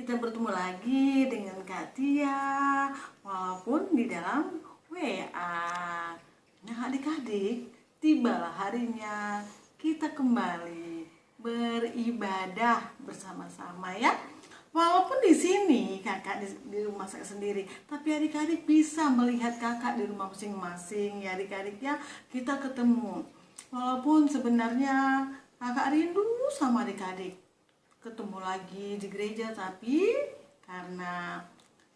kita bertemu lagi dengan Kak Tia, walaupun di dalam WA. Nah adik-adik, tibalah harinya kita kembali beribadah bersama-sama ya. Walaupun di sini kakak di rumah saya sendiri, tapi adik-adik bisa melihat kakak di rumah masing-masing ya adik-adik ya. Kita ketemu, walaupun sebenarnya kakak rindu sama adik-adik ketemu lagi di gereja, tapi karena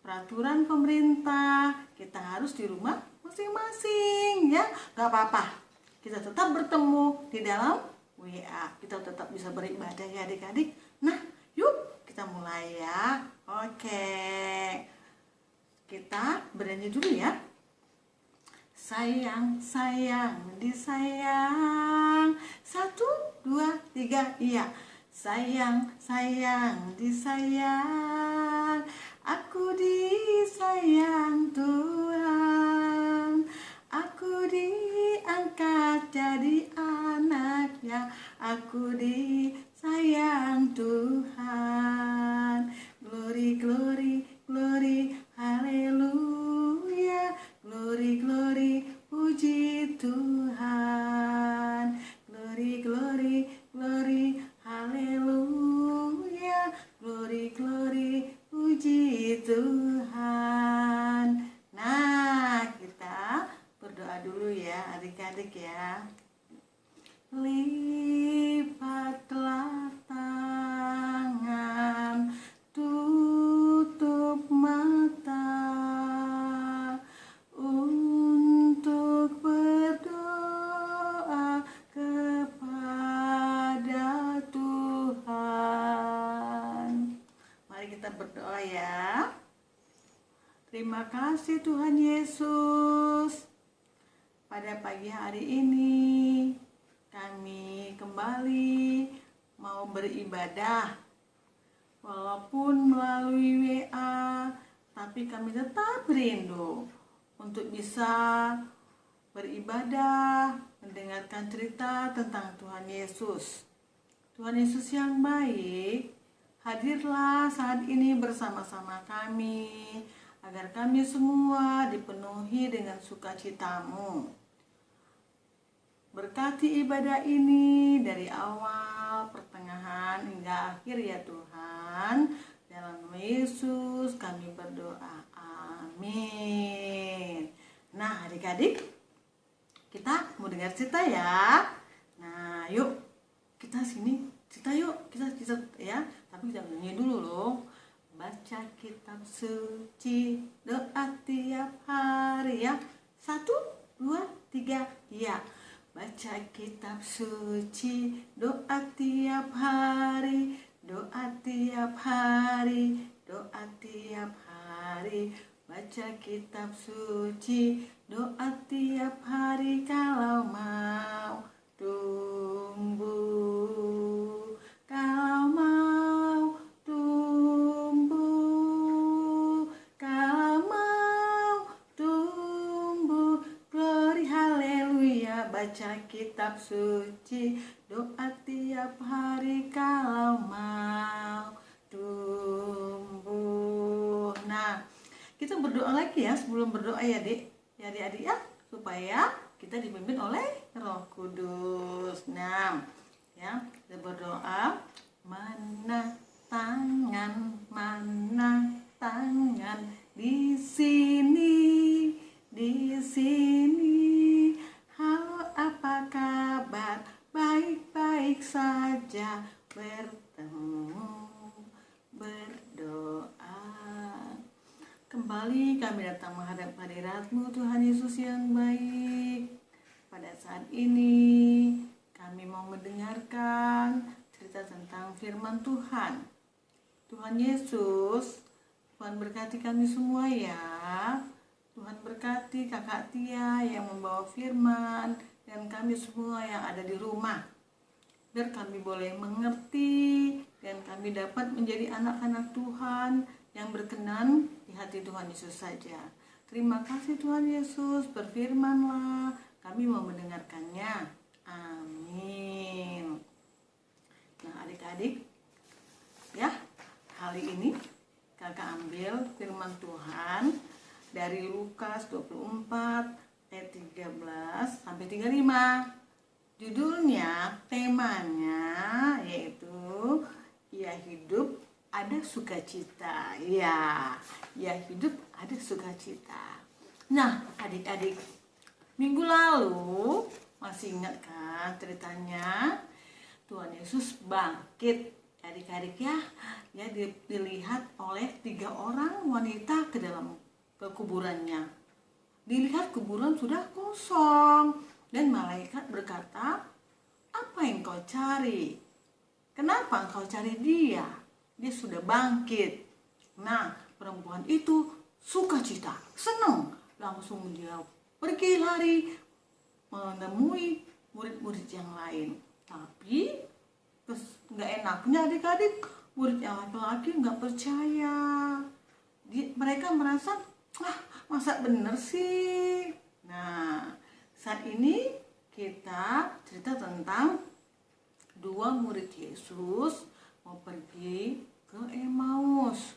peraturan pemerintah kita harus di rumah masing-masing ya. Gak apa-apa, kita tetap bertemu di dalam WA, kita tetap bisa beribadah ya adik-adik. Nah yuk kita mulai ya. Oke, kita bernyanyi dulu ya. Sayang, sayang, disayang. 1, 2, 3, iya. Sayang, sayang, disayang. Aku disayang Tuhan. Aku diangkat jadi anaknya. Aku disayang Tuhan. Glory, glory, glory, haleluya. Glory, glory, puji Tuhan. Glory, glory, glory, haleluya. Glory, glory, puji Tuhan. Nah, kita berdoa dulu ya adik-adik ya. Lipatlah tangan, tutup mata untuk berdoa kepada Tuhan. Mari kita berdoa ya. Terima kasih Tuhan Yesus. Pada pagi hari ini kami kembali mau beribadah. Walaupun melalui WA, tapi kami tetap rindu untuk bisa beribadah, mendengarkan cerita tentang Tuhan Yesus. Tuhan Yesus yang baik, hadirlah saat ini bersama-sama kami, agar kami semua dipenuhi dengan sukacita-Mu. Berkati ibadah ini dari awal, pertengahan, hingga akhir ya Tuhan. Dalam nama Yesus kami berdoa. Amin. Nah adik-adik, kita mau dengar cerita ya. Nah yuk, kita sini cerita yuk. Kita ya, tapi kita nyanyi dulu loh. Baca kitab suci, doa tiap hari ya. 1, 2, 3, ya. Baca kitab suci, doa tiap hari, doa tiap hari, doa tiap hari. Baca kitab suci, doa tiap hari kalau mau tumbuh. Kalau mau tumbuh, kalau mau tumbuh. Glory haleluya. Baca kitab suci, doa tiap hari kalau mau tumbuh. Nah, kita berdoa lagi ya sebelum berdoa ya Dek, ya adik-adik ya, supaya kita dipimpin oleh Roh Kudus. Nah, ya kita berdoa. Mana tangan di sini, di sini. Halo, apa kabar? Baik-baik saja. Bertemu, berdoa. Kembali kami datang menghadap hadirat-Mu Tuhan Yesus yang baik. Pada saat ini kami mau mendengarkan cerita tentang firman Tuhan. Tuhan Yesus, Tuhan berkati kami semua ya. Tuhan berkati Kakak Tia yang membawa firman, dan kami semua yang ada di rumah. Biar kami boleh mengerti dan kami dapat menjadi anak-anak Tuhan yang berkenan di hati Tuhan Yesus saja. Terima kasih Tuhan Yesus, berfirmanlah, kami mau mendengarkannya. Amin. Nah adik-adik, ya kali ini Kakak ambil firman Tuhan dari Lukas 24 ayat 13 sampai 35. Judulnya, temanya yaitu ia hidup ada sukacita. Ya hidup ada sukacita. Nah, adik-adik, minggu lalu masih ingat kan ceritanya Tuhan Yesus bangkit, adik-adik ya dilihat oleh 3 orang wanita ke kuburannya. Dilihat kuburan sudah kosong dan malaikat berkata, apa yang kau cari? Kenapa kau cari dia? Dia sudah bangkit. Nah, perempuan itu sukacita, senang. Langsung dia pergi lari menemui murid-murid yang lain. Tapi nggak enaknya adik-adik, murid yang laki-laki nggak percaya. Mereka merasa, masa bener sih? Nah, saat ini kita cerita tentang 2 murid Yesus mau pergi ke Emmaus.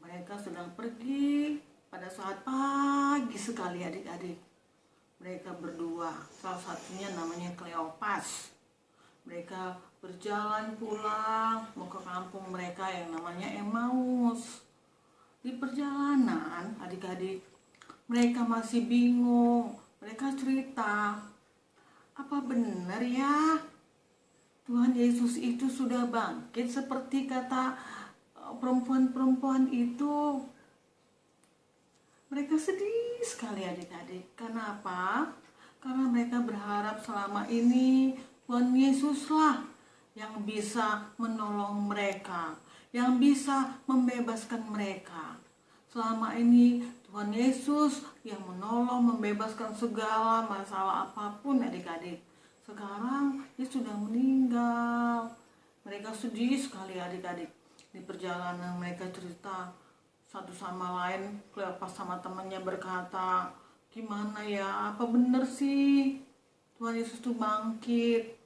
Mereka sedang pergi pada saat pagi sekali adik-adik. Mereka berdua, salah satunya namanya Kleopas. Mereka berjalan pulang mau ke kampung mereka yang namanya Emmaus. Di perjalanan adik-adik, mereka masih bingung. Mereka cerita, apa benar ya Tuhan Yesus itu sudah bangkit seperti kata perempuan-perempuan itu? Mereka sedih sekali adik-adik. Kenapa? Karena mereka berharap selama ini Tuhan Yesuslah yang bisa menolong mereka, yang bisa membebaskan mereka. Selama ini Tuhan Yesus yang menolong, membebaskan segala masalah apapun adik-adik. Sekarang dia sudah meninggal. Mereka sedih sekali adik-adik. Di perjalanan mereka cerita satu sama lain. Kleopas sama temannya berkata, gimana ya, apa bener sih Tuhan Yesus itu bangkit?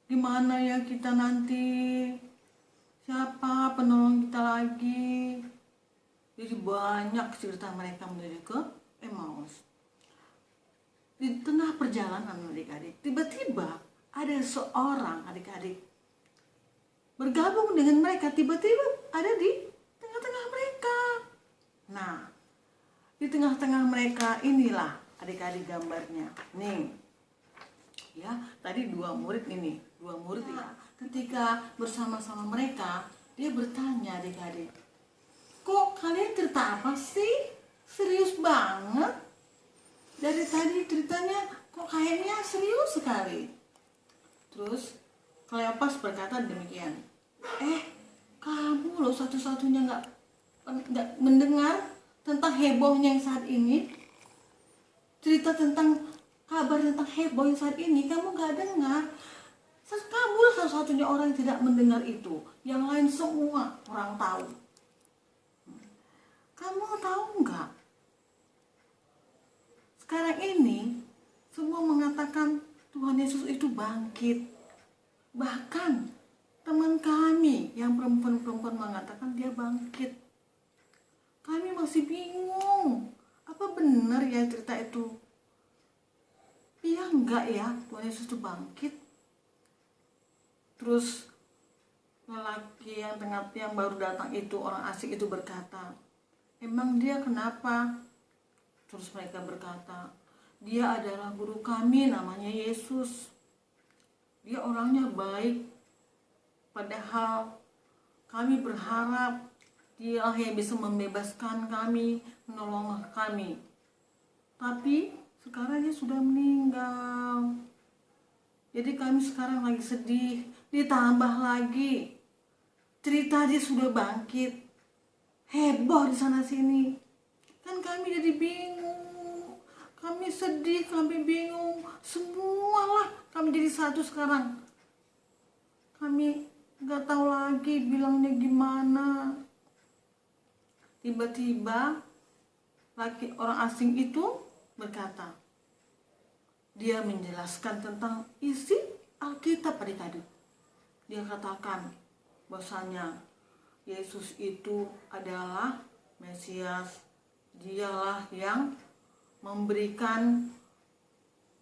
Gimana ya kita nanti? Siapa penolong kita lagi? Jadi banyak cerita mereka menuju ke Emmaus. Di tengah perjalanan adik-adik, tiba-tiba ada seorang adik-adik bergabung dengan mereka, tiba-tiba ada di tengah-tengah mereka. Nah, di tengah-tengah mereka inilah adik-adik gambarnya. Nih, ya tadi 2 murid ini, 2 murid ya. Ketika bersama-sama mereka, dia bertanya adik-adik, kok kalian cerita apa sih? Serius banget. Dari tadi ceritanya kok kayaknya serius sekali. Terus Kleopas berkata demikian, kamu loh satu-satunya nggak mendengar tentang hebohnya yang saat ini. Cerita tentang kabar tentang heboh yang saat ini kamu nggak dengar. Kamu lah satu-satunya orang yang tidak mendengar itu. Yang lain semua orang tahu. Kamu tahu nggak? Sekarang ini semua mengatakan Tuhan Yesus itu bangkit. Bahkan teman kami yang perempuan-perempuan mengatakan dia bangkit. Kami masih bingung. Apa benar ya cerita itu? Iya enggak ya Tuhan Yesus itu bangkit? Terus lelaki yang baru datang itu, orang asing itu berkata, emang dia kenapa? Terus mereka berkata, dia adalah guru kami namanya Yesus. Dia orangnya baik, padahal kami berharap dia yang bisa membebaskan kami, menolong kami. Tapi sekarang dia sudah meninggal. Jadi kami sekarang lagi sedih. Ditambah lagi cerita dia sudah bangkit, heboh di sana sini. Kan kami jadi bingung. Kami sedih, kami bingung. Semualah kami jadi satu sekarang. Kami gak tahu lagi bilangnya gimana. Tiba-tiba orang asing itu berkata, dia menjelaskan tentang isi Alkitab adik-adik. Dia katakan bahwasanya Yesus itu adalah Mesias. Dialah yang memberikan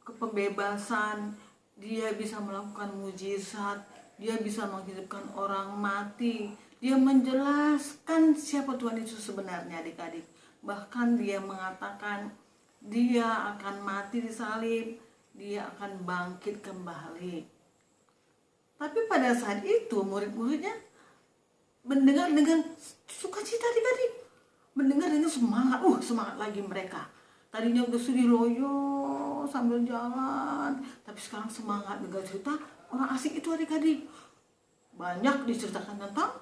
kebebasan. Dia bisa melakukan mujizat, dia bisa menghidupkan orang mati, dia menjelaskan siapa Tuhan Yesus sebenarnya, adik-adik. Bahkan dia mengatakan dia akan mati di salib, dia akan bangkit kembali. Tapi pada saat itu murid-muridnya mendengar dengan sukacita, adik-adik, mendengar dengan semangat, semangat lagi mereka. Tadinya udah sedih loyo sambil jalan, tapi sekarang semangat dengar cerita orang asing itu, adik-adik. Banyak diceritakan tentang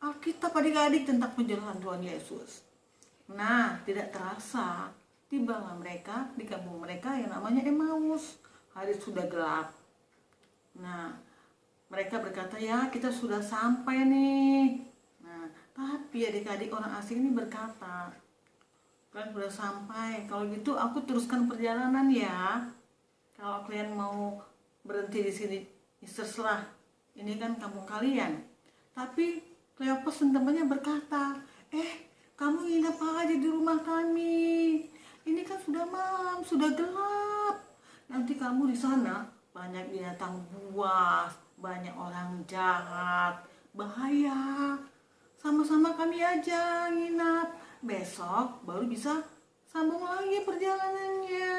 Alkitab, adik-adik, tentang perjalanan Tuhan Yesus. Nah, tidak terasa tibalah mereka di kampung mereka yang namanya Emmaus. Hari sudah gelap. Nah, mereka berkata, ya kita sudah sampai nih. Nah, tapi adik-adik orang asing ini berkata, kalian sudah sampai, kalau gitu aku teruskan perjalanan ya. Kalau kalian mau berhenti di sini, terserah, ini kan kampung kalian. Tapi Kleopas dan temannya berkata, kamu nginep aja di rumah kami. Ini kan sudah malam, sudah gelap. Nanti kamu di sana banyak binatang buas, banyak orang jahat, bahaya. Sama-sama kami aja nginap. Besok baru bisa sambung lagi perjalanannya.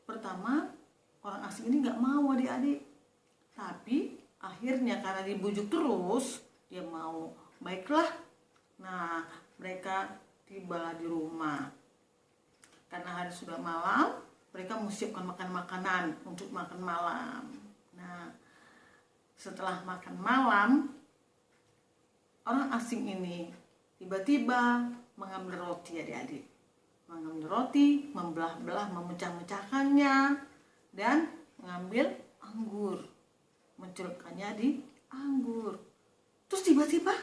Pertama, orang asing ini gak mau, adik-adik. Tapi akhirnya karena dibujuk terus, dia mau. Baiklah. Nah, mereka tiba di rumah. Karena hari sudah malam, mereka menyiapkan makanan untuk makan malam. Nah, setelah makan malam, orang asing ini tiba-tiba mengambil roti, adik-adik. Mengambil roti, membelah-belah, memecah-mecahkannya, dan mengambil anggur, mencelupkannya di anggur. Terus tiba-tiba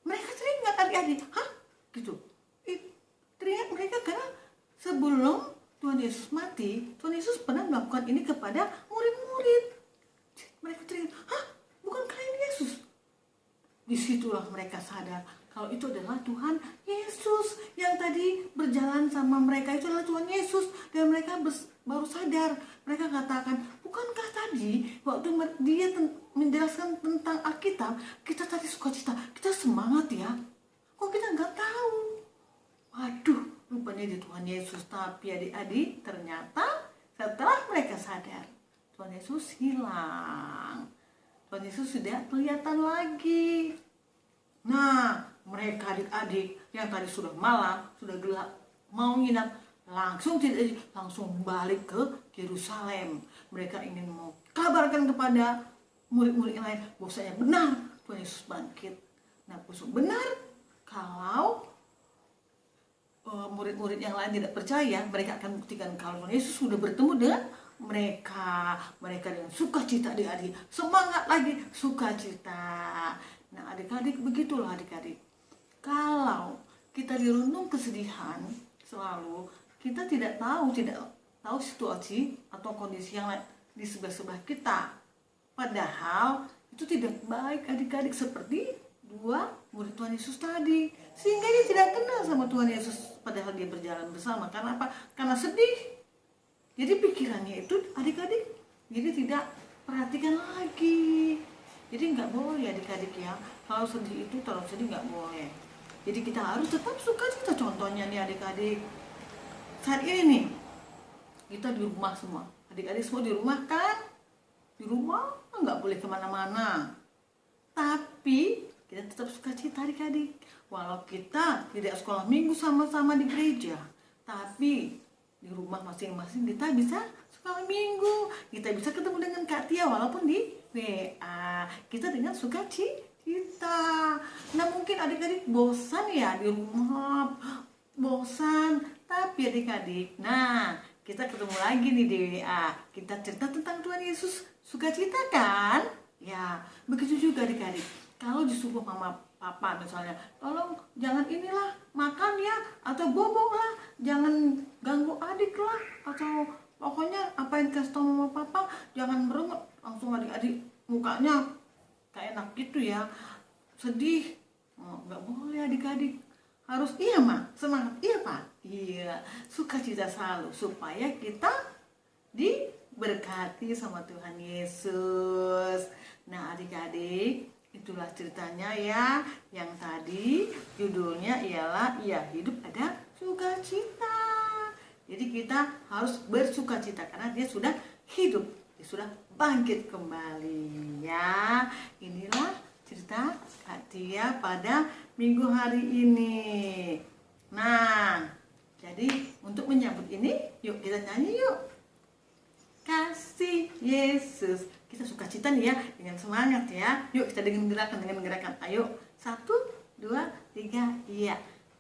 mereka teringat, adik-adik, gitu. Teringat mereka karena sebelum Tuhan Yesus mati, Tuhan Yesus pernah melakukan ini kepada murid-murid. Mereka teringat, bukan kalian Yesus? Disitulah mereka sadar kalau itu adalah Tuhan Yesus yang tadi berjalan sama mereka, itu adalah Tuhan Yesus. Dan mereka baru sadar. Mereka katakan, bukankah tadi waktu dia menjelaskan tentang Alkitab, kita tadi sukacita, kita semangat ya, kok kita nggak tahu? Waduh, rupanya di Tuhan Yesus. Tapi adik-adik, ternyata setelah mereka sadar, Tuhan Yesus hilang. Tuhan Yesus sudah kelihatan lagi. Nah, mereka adik-adik yang tadi sudah malam, sudah gelap, mau nginap, langsung balik ke Yerusalem. Mereka ingin mau kabarkan kepada murid-murid yang lain bahwasanya benar Tuhan Yesus bangkit. Nah, benar kalau murid-murid yang lain tidak percaya, mereka akan buktikan kalau Tuhan Yesus sudah bertemu dengan mereka dengan sukacita, adik-adik, semangat lagi, sukacita. Nah, adik-adik, begitulah adik-adik. Kalau kita dirundung kesedihan selalu, kita tidak tahu situasi atau kondisi yang lain di sebelah kita. Padahal itu tidak baik, adik-adik, seperti dua murid Tuhan Yesus tadi. Sehingga dia tidak kenal sama Tuhan Yesus padahal dia berjalan bersama. Karena apa? Karena sedih. Jadi pikirannya itu, adik-adik, jadi tidak perhatikan lagi. Jadi nggak boleh, adik-adik, ya. Kalau sedih itu terus sedih nggak boleh. Jadi kita harus tetap sukacita. Contohnya nih, adik-adik, saat ini nih kita di rumah semua. Adik-adik semua di rumah kan? Di rumah nggak boleh kemana-mana. Tapi kita tetap sukacita, adik-adik. Walau kita tidak sekolah minggu sama-sama di gereja, tapi di rumah masing-masing kita bisa sekolah minggu. Kita bisa ketemu dengan Kak Tia walaupun di WA. Kita dengan sukacita. Nah, mungkin adik-adik bosan ya di rumah, bosan. Tapi adik-adik, nah kita ketemu lagi nih di WA. Kita cerita tentang Tuhan Yesus, sukacita kan? Ya, begitu juga adik-adik. Kalau disuruh mama papa misalnya, tolong jangan inilah makan ya, atau bobo lah, jangan ganggu adik lah, atau pokoknya apa yang dikasih tau mama papa jangan merengut, langsung adik-adik mukanya kayak enak gitu ya, sedih. Oh, nggak boleh adik-adik. Harus iya, Mak. Semangat. Iya, Pak. Iya. Sukacita selalu supaya kita diberkati sama Tuhan Yesus. Nah, adik-adik, itulah ceritanya ya. Yang tadi judulnya ialah ya hidup ada sukacita. Jadi kita harus bersukacita karena dia sudah hidup, dia sudah bangkit kembali ya. Inilah cerita Kak Tia pada minggu hari ini. Nah, jadi untuk menyambut ini, yuk kita nyanyi yuk. Kasih Yesus. Kita sukacita nih ya, dengan semangat ya. Yuk kita dengan gerakan. Ayo, 1, 2, 3, iya.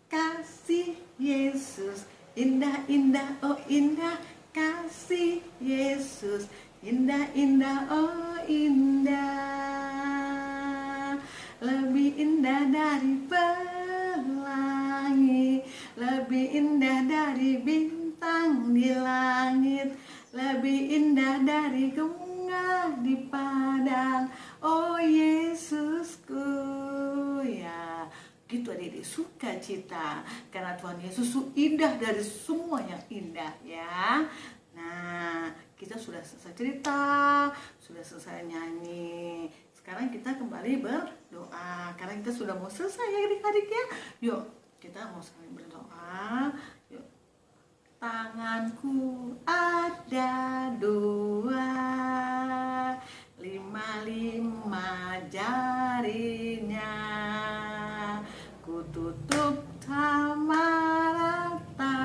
Kasih Yesus, indah-indah, oh indah. Kasih Yesus, indah-indah, oh indah. Lebih indah dari pelangi, lebih indah dari bintang di langit, lebih indah dari bunga di padang, oh Yesusku ya. Gitu adik-adik, sukacita karena Tuhan Yesus indah dari semua yang indah ya. Nah, kita sudah selesai cerita, sudah selesai nyanyi. Sekarang kita kembali berdoa karena kita sudah mau selesai ya adik-adik ya. Yuk, kita mau sekali berdoa. Yuk. Tanganku ada 2, 5 jarinya. Ku tutup sama rata,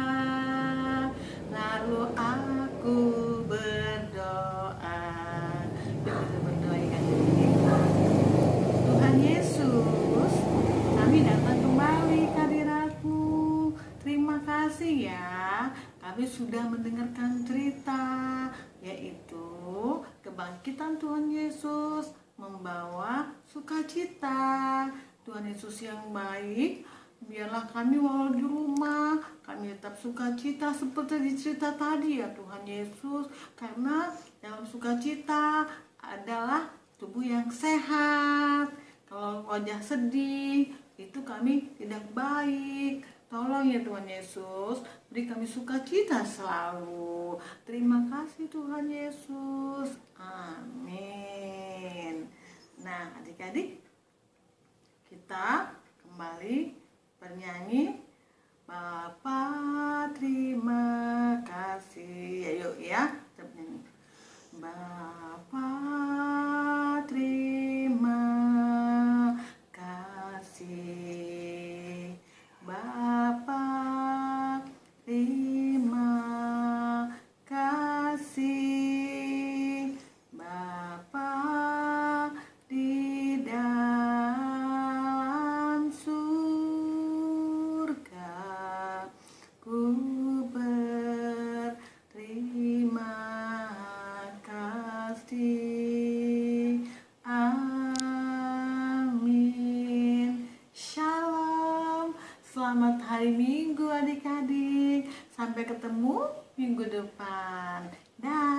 lalu aku berdoa. Yuk kita berdoa ya Tuhan Yesus, kami datang kembali ke hadirat-Mu. Terima kasih ya, kami sudah mendengarkan cerita, yaitu kebangkitan Tuhan Yesus membawa sukacita. Tuhan Yesus yang baik, biarlah kami walau di rumah, kami tetap sukacita seperti di cerita tadi ya Tuhan Yesus. Karena dalam sukacita adalah tubuh yang sehat. Kalau wajah sedih, itu kami tidak baik. Tolong ya Tuhan Yesus, beri kami sukacita selalu. Terima kasih Tuhan Yesus. Amin. Nah, adik-adik, kita kembali bernyanyi Bapa terima kasih. Ayo ya, kita bernyanyi. Bapa terima kasih. Bapa terima kasih. Bapa di dalam surga, ku berterima kasih. Amin. Shalom. Selamat hari Minggu adik-adik. Sampai ketemu minggu depan. Dah.